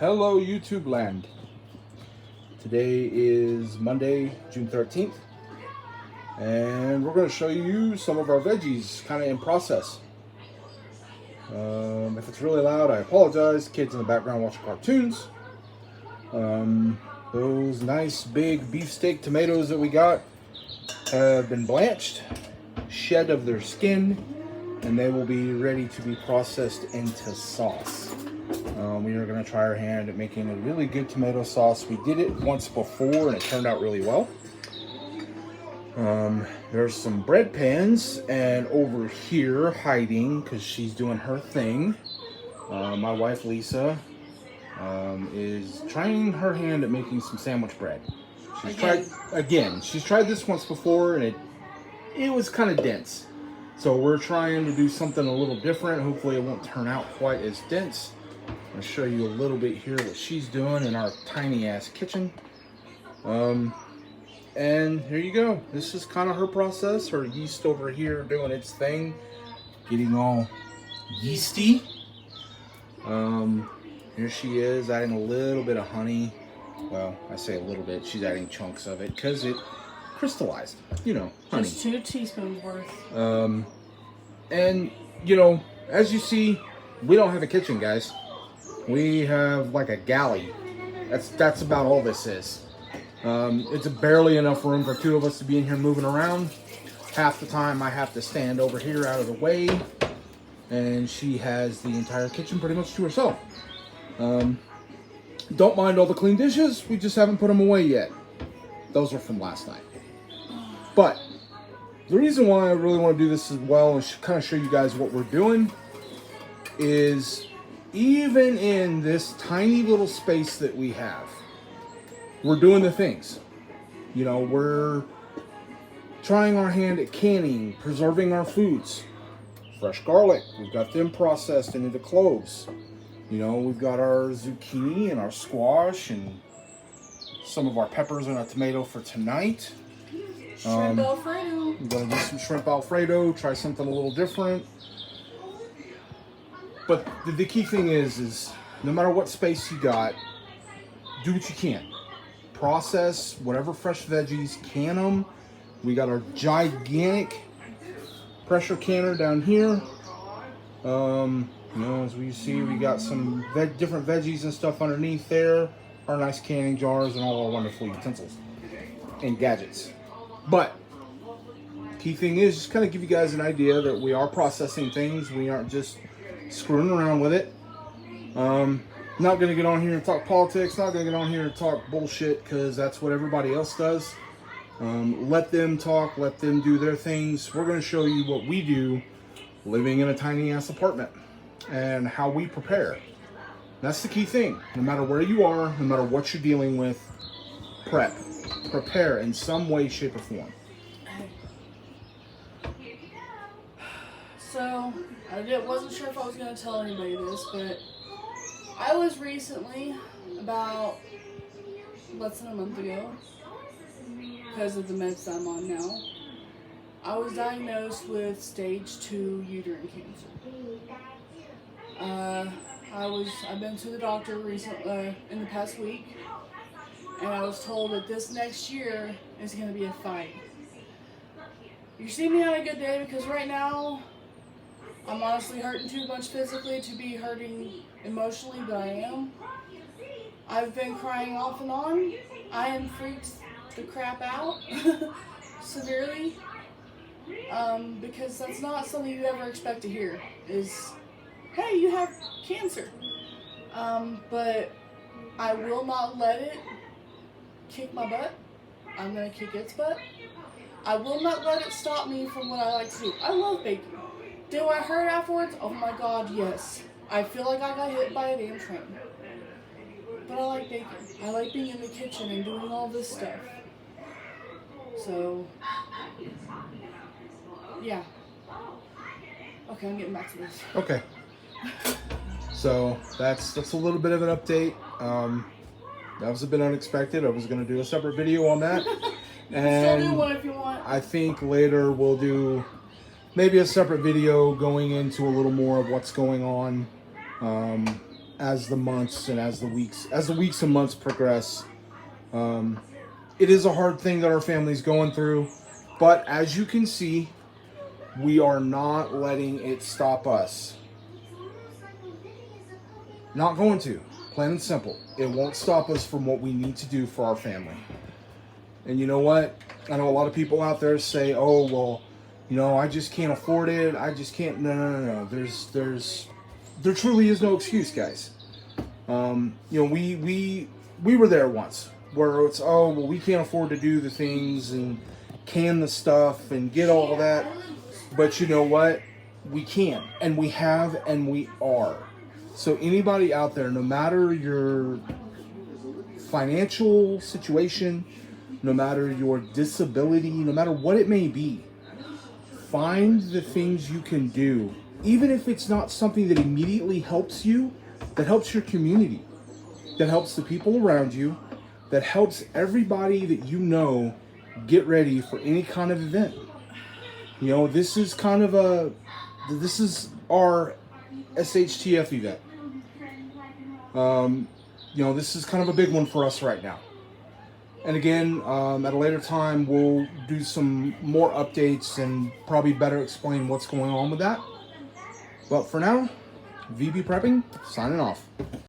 Hello YouTube land. Today is Monday, June 13th, and we're going to show you some of our veggies kind of in process. If it's really loud, I apologize. Kids in the background watching cartoons. Those nice big beefsteak tomatoes that we got have been blanched, shed of their skin, and they will be ready to be processed into sauce. We are going to try our hand at making a really good tomato sauce. We did it once before and it turned out really well. There's some bread pans, and over here hiding because she's doing her thing, my wife Lisa is trying her hand at making some sandwich bread. She's tried this once before and it was kind of dense. So we're trying to do something a little different. Hopefully it won't turn out quite as dense. I'll show you a little bit here what she's doing in our tiny ass kitchen. And here you go. This is kind of her process. Her yeast over here doing its thing, getting all yeasty. Here she is adding a little bit of honey. Well, I say a little bit. She's adding chunks of it because it crystallized. You know, honey. Just 2 teaspoons worth. And you know, as you see, we don't have a kitchen, guys. We have like a galley. That's about all this is. It's barely enough room for 2 of us to be in here moving around. Half the time I have to stand over here out of the way, and she has the entire kitchen pretty much to herself. Don't mind all the clean dishes, we just haven't put them away yet. Those are from last night. But the reason why I really want to do this as well and kind of show you guys what we're doing is, even in this tiny little space that we have, we're doing the things. You know, we're trying our hand at canning, preserving our foods. Fresh garlic, we've got them processed and into cloves. You know, we've got our zucchini and our squash and some of our peppers and our tomato for tonight. Shrimp Alfredo. We're going to do some shrimp Alfredo, try something a little different. But the key thing is no matter what space you got, do what you can. Process whatever fresh veggies, can them. We got our gigantic pressure canner down here. You know, as we see, we got some different veggies and stuff underneath there. Our nice canning jars and all our wonderful utensils and gadgets. But key thing is just kind of give you guys an idea that we are processing things. We aren't just screwing around with it. Not going to get on here and talk politics. Not going to get on here and talk bullshit because that's what everybody else does. Let them talk. Let them do their things. We're going to show you what we do living in a tiny ass apartment and how we prepare. That's the key thing. No matter where you are, no matter what you're dealing with, prepare in some way, shape, or form. So, I wasn't sure if I was going to tell anybody this, but I was recently, about less than a month ago, because of the meds I'm on now, I was diagnosed with stage 2 uterine cancer. I've been to the doctor recently, in the past week, and I was told that this next year is going to be a fight. You see me on a good day, because right now, I'm honestly hurting too much physically to be hurting emotionally, but I am. I've been crying off and on. I am freaked the crap out severely, because that's not something you ever expect to hear is, hey, you have cancer. But I will not let it kick my butt. I'm going to kick its butt. I will not let it stop me from what I like to do. I love baking. Do I hurt afterwards? Oh my god, yes. I feel like I got hit by a damn train. But I like baking. I like being in the kitchen and doing all this stuff. So, yeah. Okay, I'm getting back to this. Okay. So that's a little bit of an update. That was a bit unexpected. I was going to do a separate video on that. And still do one if you want. I think later we'll do maybe a separate video going into a little more of what's going on as the months and as the weeks and months progress. It is a hard thing that our family's going through, but as you can see, we are not letting it stop us. Not going to. Plain and simple. It won't stop us from what we need to do for our family. And you know what? I know a lot of people out there say, "Oh, well, you know, I just can't afford it. I just can't." No. There truly is no excuse, guys. You know, we were there once where it's, "Oh, well, we can't afford to do the things and can the stuff and get all that." But you know what? We can, and we have, and we are. So anybody out there, no matter your financial situation, no matter your disability, no matter what it may be, find the things you can do, even if it's not something that immediately helps you, that helps your community, that helps the people around you, that helps everybody that you know get ready for any kind of event. You know, this is our SHTF event. You know, this is kind of a big one for us right now. And again, at a later time, we'll do some more updates and probably better explain what's going on with that. But for now, VB Prepping, signing off.